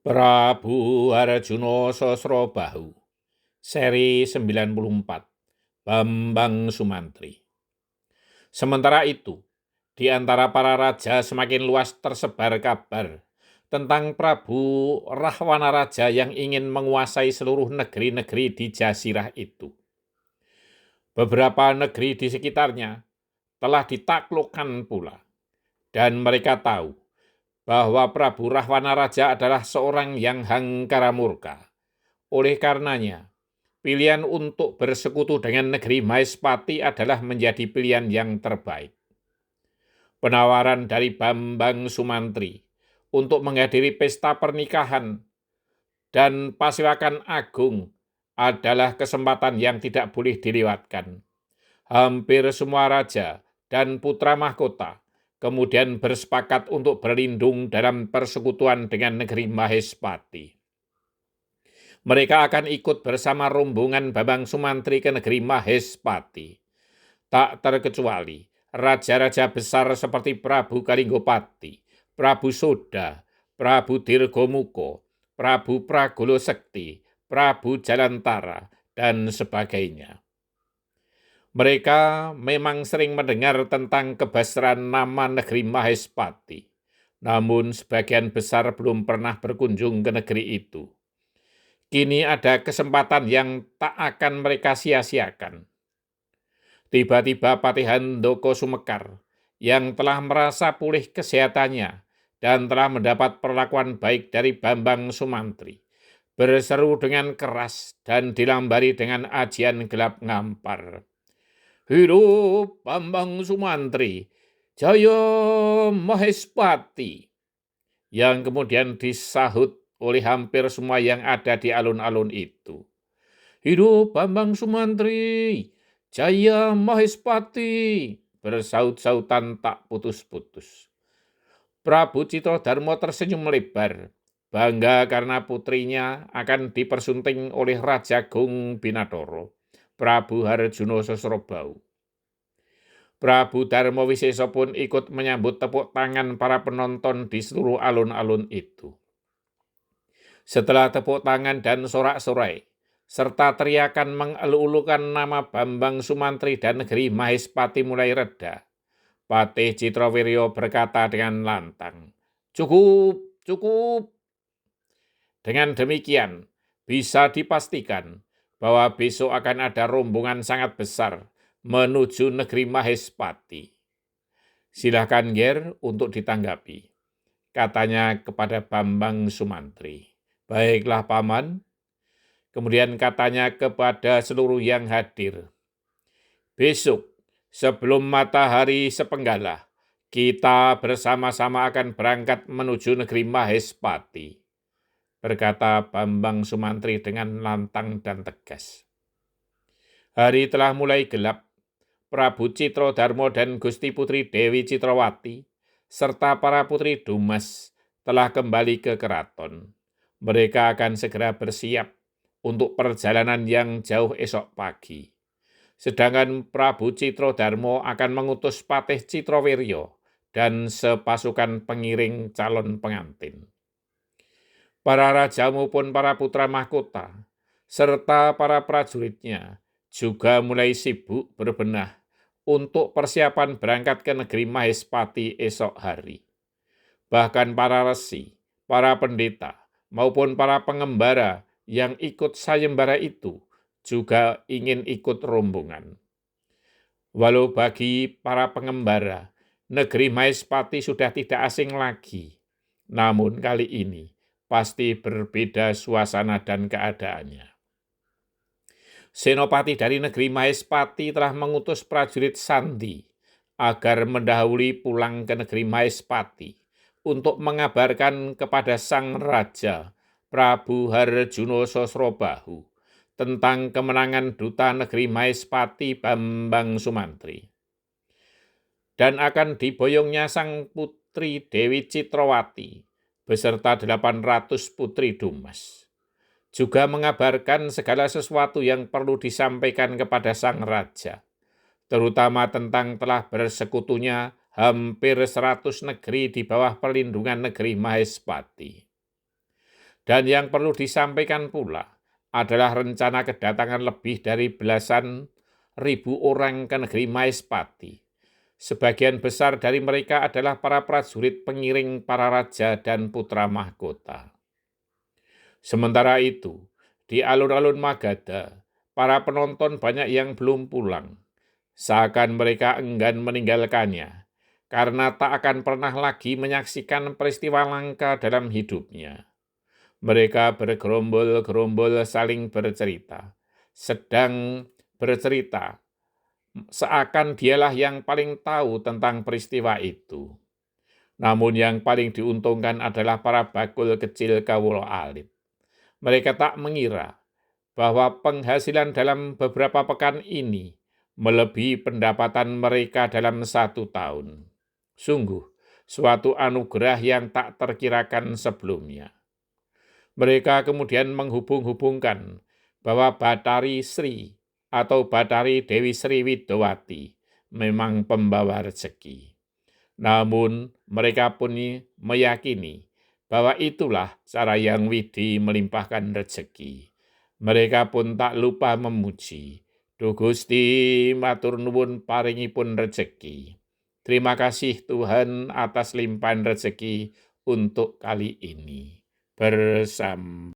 Prabu Arjuna Sosrobahu, seri 94, Bambang Sumantri. Sementara itu, di antara para raja semakin luas tersebar kabar tentang Prabu Rahwana Raja yang ingin menguasai seluruh negeri-negeri di Jazirah itu. Beberapa negeri di sekitarnya telah ditaklukkan pula, dan mereka tahu bahwa Prabu Rahwana Raja adalah seorang yang hangkara murka. Oleh karenanya, pilihan untuk bersekutu dengan negeri Maespati adalah menjadi pilihan yang terbaik. Penawaran dari Bambang Sumantri untuk menghadiri pesta pernikahan dan Pasewakan Agung adalah kesempatan yang tidak boleh dilewatkan. Hampir semua raja dan putra mahkota kemudian bersepakat untuk berlindung dalam persekutuan dengan negeri Mahespati. Mereka akan ikut bersama rombongan Bambang Sumantri ke negeri Mahespati. Tak terkecuali raja-raja besar seperti Prabu Kalinggopati, Prabu Soda, Prabu Dirgomuko, Prabu Pragolo Sekti, Prabu Jalantara, dan sebagainya. Mereka memang sering mendengar tentang kebesaran nama negeri Mahespati, namun sebagian besar belum pernah berkunjung ke negeri itu. Kini ada kesempatan yang tak akan mereka sia-siakan. Tiba-tiba Patih Handoko Sumekar, yang telah merasa pulih kesehatannya dan telah mendapat perlakuan baik dari Bambang Sumantri, berseru dengan keras dan dilambari dengan ajian gelap ngampar. Hidup Bambang Sumantri, Jaya Mahespati, yang kemudian disahut oleh hampir semua yang ada di alun-alun itu. Hidup Bambang Sumantri, Jaya Mahespati, bersaut-sautan tak putus-putus. Prabu Citrodarmo tersenyum lebar, bangga karena putrinya akan dipersunting oleh Raja Gung Binatoro, Prabu Harjuno Sosrobahu. Prabu Darmo Wiseso pun ikut menyambut tepuk tangan para penonton di seluruh alun-alun itu. Setelah tepuk tangan dan sorak-sorai, serta teriakan mengelu-elukan nama Bambang Sumantri dan negeri Mahespati mulai reda, Patih Citrowiryo berkata dengan lantang, "Cukup, cukup." Dengan demikian, bisa dipastikan bahwa besok akan ada rombongan sangat besar menuju negeri Mahespati. Silakan Ger untuk ditanggapi, katanya kepada Bambang Sumantri. Baiklah Paman. Kemudian katanya kepada seluruh yang hadir. Besok, sebelum matahari sepenggalah, kita bersama-sama akan berangkat menuju negeri Mahespati, berkata Bambang Sumantri dengan lantang dan tegas. Hari telah mulai gelap. Prabu Citrodarmo dan Gusti Putri Dewi Citrawati, serta para putri Dumas telah kembali ke keraton. Mereka akan segera bersiap untuk perjalanan yang jauh esok pagi. Sedangkan Prabu Citrodarmo akan mengutus Patih Citrowiryo dan sepasukan pengiring calon pengantin. Para raja maupun para putra mahkota, serta para prajuritnya juga mulai sibuk berbenah untuk persiapan berangkat ke negeri Mahespati esok hari. Bahkan para resi, para pendeta, maupun para pengembara yang ikut sayembara itu juga ingin ikut rombongan. Walau bagi para pengembara, negeri Mahespati sudah tidak asing lagi, namun kali ini pasti berbeda suasana dan keadaannya. Senopati dari negeri Mahespati telah mengutus prajurit Sandi agar mendahului pulang ke negeri Mahespati untuk mengabarkan kepada sang raja Prabu Harjuno Sosrobahu tentang kemenangan duta negeri Mahespati Bambang Sumantri. Dan akan diboyongnya sang putri Dewi Citrawati beserta 800 putri Dumas. Juga mengabarkan segala sesuatu yang perlu disampaikan kepada sang raja, terutama tentang telah bersekutunya hampir 100 negeri di bawah perlindungan negeri Mahespati. Dan yang perlu disampaikan pula adalah rencana kedatangan lebih dari belasan ribu orang ke negeri Maespati. Sebagian besar dari mereka adalah para prajurit pengiring para raja dan putra mahkota. Sementara itu, di alun-alun Magadha, para penonton banyak yang belum pulang. Seakan mereka enggan meninggalkannya, karena tak akan pernah lagi menyaksikan peristiwa langka dalam hidupnya. Mereka bergerombol-gerombol saling sedang bercerita, seakan dialah yang paling tahu tentang peristiwa itu. Namun yang paling diuntungkan adalah para bakul kecil kawula alit. Mereka tak mengira bahwa penghasilan dalam beberapa pekan ini melebihi pendapatan mereka dalam 1 tahun. Sungguh, suatu anugerah yang tak terkirakan sebelumnya. Mereka kemudian menghubung-hubungkan bahwa Bathari Sri atau Bathari Dewi Sri Widowati memang pembawa rezeki. Namun mereka pun meyakini bahwa itulah cara yang Widi melimpahkan rezeki. Mereka pun tak lupa memuji, Duh Gusti matur nuwun paringipun rezeki. Terima kasih Tuhan atas limpahan rezeki untuk kali ini. Bersama